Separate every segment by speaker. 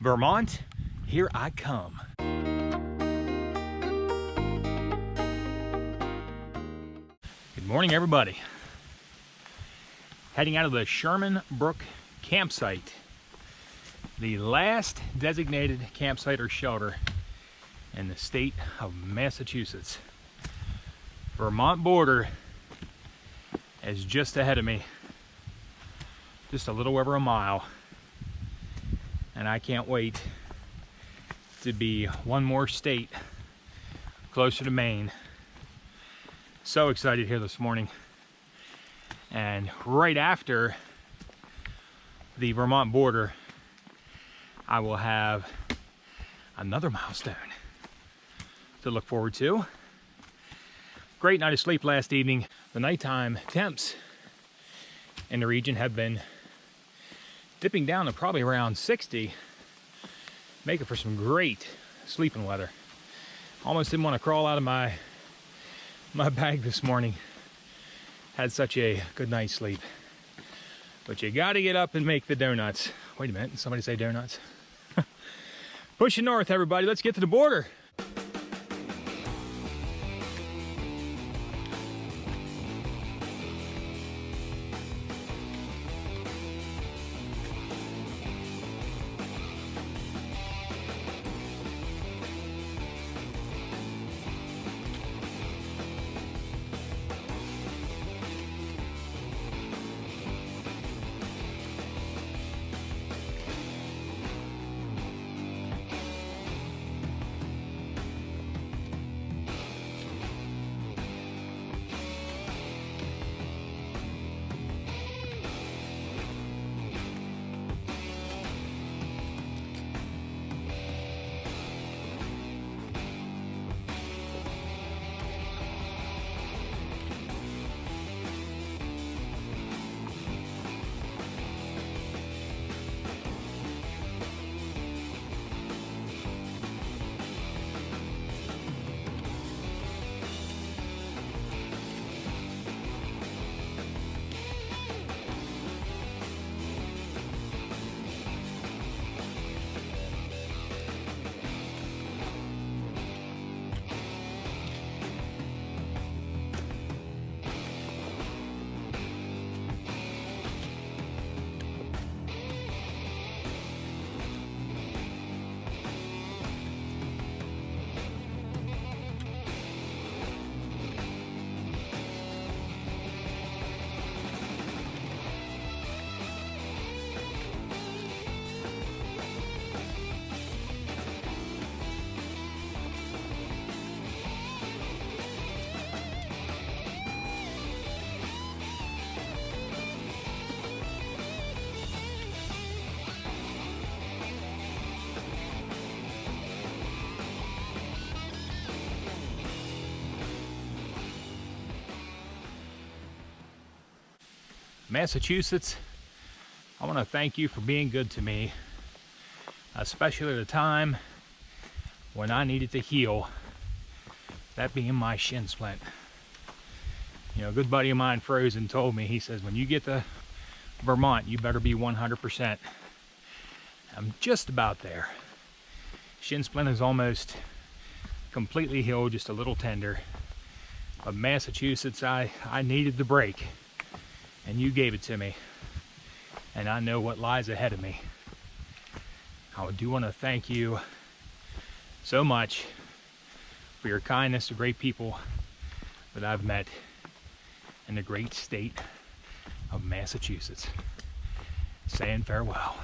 Speaker 1: Vermont, here I come. Good morning, everybody. Heading out of the Sherman Brook Campsite, the last designated campsite or shelter in the state of Massachusetts. Vermont border is just ahead of me, just a little over a mile. And I can't wait to be one more state closer to Maine. So excited here this morning. And right after the Vermont border, I will have another milestone to look forward to. Great night of sleep last evening. The nighttime temps in the region have been dipping down to probably around 60, making for some great sleeping weather. Almost didn't want to crawl out of my bag this morning. Had such a good night's sleep. But you gotta get up and make the donuts. Wait a minute, did somebody say donuts? Pushing north, everybody, let's get to the border. Massachusetts, I want to thank you for being good to me, especially at a time when I needed to heal, that being my shin splint. You know, a good buddy of mine, Frozen, told me, he says, when you get to Vermont, you better be 100%. I'm just about there. Shin splint is almost completely healed, just a little tender. But Massachusetts, I needed the break. And you gave it to me, and I know what lies ahead of me. I do want to thank you so much for your kindness to great people that I've met in the great state of Massachusetts. Saying farewell.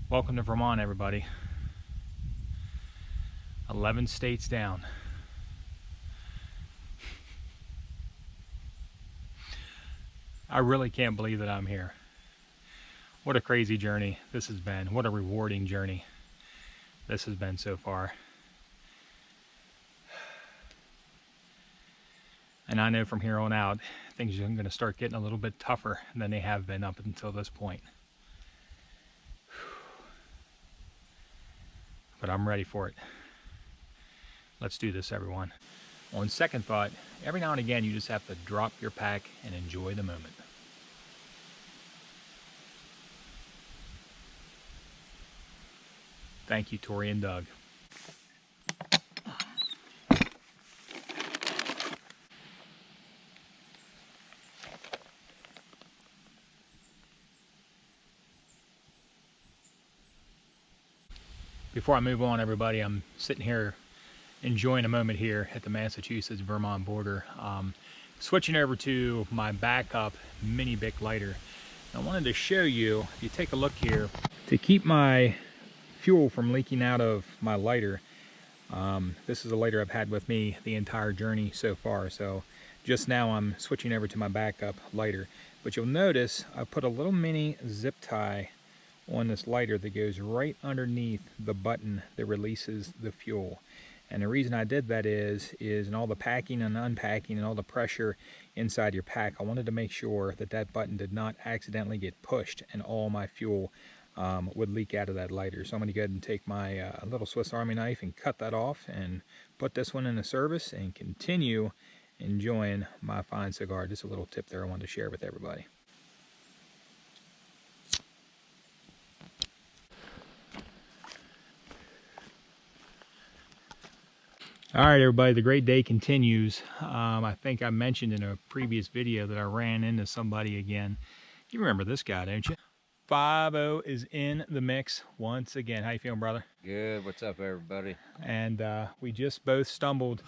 Speaker 1: Welcome to Vermont, everybody. 11 states down. I really can't believe that I'm here. What a crazy journey this has been. What a rewarding journey this has been so far. And I know from here on out, things are going to start getting a little bit tougher than they have been up until this point. But I'm ready for it. Let's do this, everyone. On second thought, every now and again, you just have to drop your pack and enjoy the moment. Thank you, Tori and Doug. Before I move on, everybody, I'm sitting here enjoying a moment here at the Massachusetts-Vermont border. Switching over to my backup mini Bic lighter. I wanted to show you, if you take a look here, to keep my fuel from leaking out of my lighter. This is a lighter I've had with me the entire journey so far, so just now I'm switching over to my backup lighter. But you'll notice I put a little mini zip tie on this lighter that goes right underneath the button that releases the fuel. And the reason I did that is in all the packing and unpacking and all the pressure inside your pack, I wanted to make sure that that button did not accidentally get pushed and all my fuel would leak out of that lighter. So I'm going to go ahead and take my little Swiss Army knife and cut that off and put this one in the service and continue enjoying my fine cigar. Just a little tip there I wanted to share with everybody. All right, everybody, the great day continues. I think I mentioned in a previous video that I ran into somebody again. You remember this guy, don't you? 5-0 is in the mix once again. How you feeling, brother?
Speaker 2: Good. What's up, everybody?
Speaker 1: And we just both stumbled.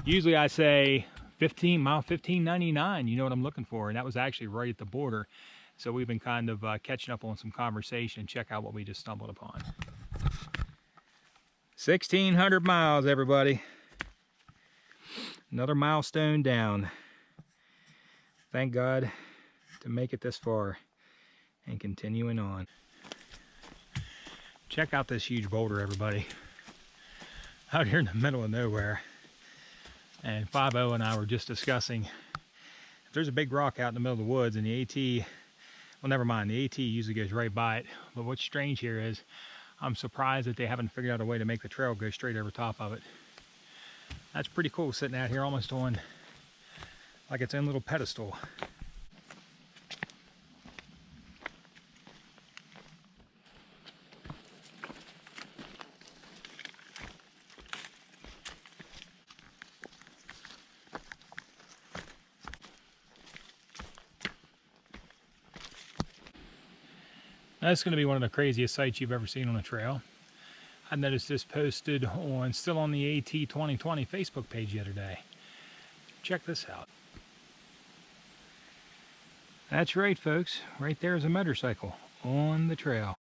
Speaker 1: Usually I say 1599, you know what I'm looking for, and that was actually right at the border. So we've been kind of catching up on some conversation and check out what we just stumbled upon. 1,600 miles, everybody. Another milestone down. Thank God to make it this far and continuing on. Check out this huge boulder, everybody. Out here in the middle of nowhere. And 5-0 and I were just discussing, if there's a big rock out in the middle of the woods and the AT, well, never mind, the AT usually goes right by it. But what's strange here is I'm surprised that they haven't figured out a way to make the trail go straight over top of it. That's pretty cool, sitting out here almost on like its own little pedestal. That's going to be one of the craziest sights you've ever seen on a trail. I noticed this posted on, still on the AT 2020 Facebook page the other day. Check this out. That's right, folks. Right there is a motorcycle on the trail.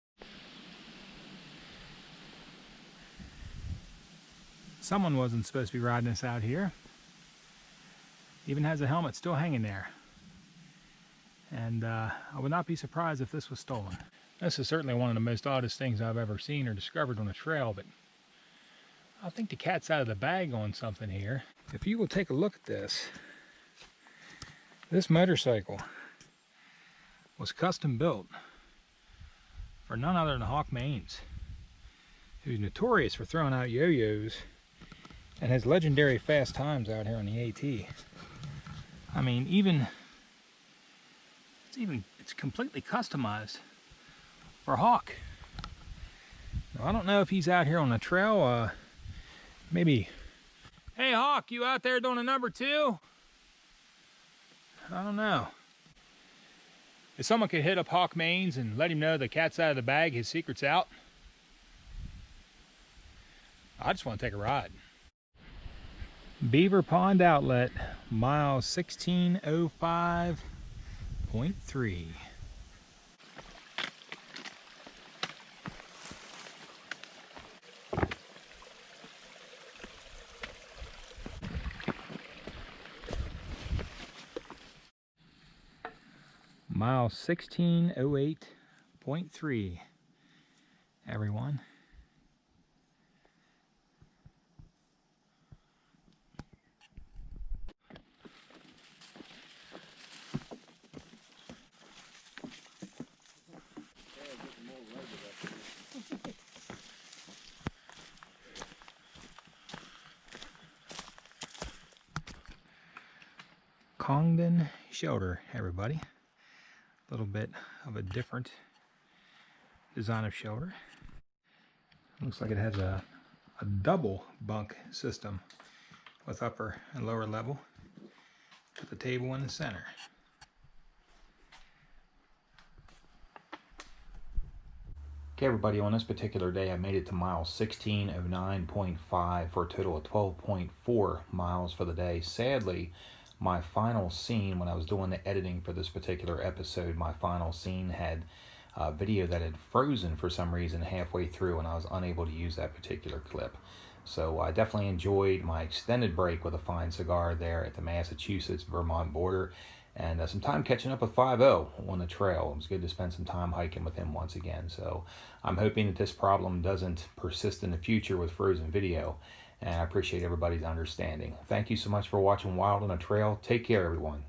Speaker 1: Someone wasn't supposed to be riding this out here. Even has a helmet still hanging there. And I would not be surprised if this was stolen. This is certainly one of the most oddest things I've ever seen or discovered on a trail, but I think the cat's out of the bag on something here. If you will take a look at this, this motorcycle was custom built for none other than Hawk Mainz, who's notorious for throwing out yo-yos and has legendary fast times out here on the AT. I mean, it's completely customized for Hawk. Now, I don't know if he's out here on the trail, maybe, hey Hawk, you out there doing a number 2? I don't know. If someone could hit up Hawk Mainz and let him know the cat's out of the bag, his secret's out, I just want to take a ride. Beaver Pond Outlet, mile 1605.3. Mile 1608.3, everyone. Congdon Shelter, everybody. A little bit of a different design of shelter. Looks like it has a double bunk system with upper and lower level with a table in the center. Okay, everybody, on this particular day I made it to mile 1609.5 for a total of 12.4 miles for the day. Sadly, my final scene, when I was doing the editing for this particular episode, my final scene had a video that had frozen for some reason halfway through, and I was unable to use that particular clip. So I definitely enjoyed my extended break with a fine cigar there at the Massachusetts-Vermont border, and some time catching up with 5-0 on the trail. It was good to spend some time hiking with him once again. So I'm hoping that this problem doesn't persist in the future with frozen video, and I appreciate everybody's understanding. Thank you so much for watching Wild on a Trail. Take care, everyone.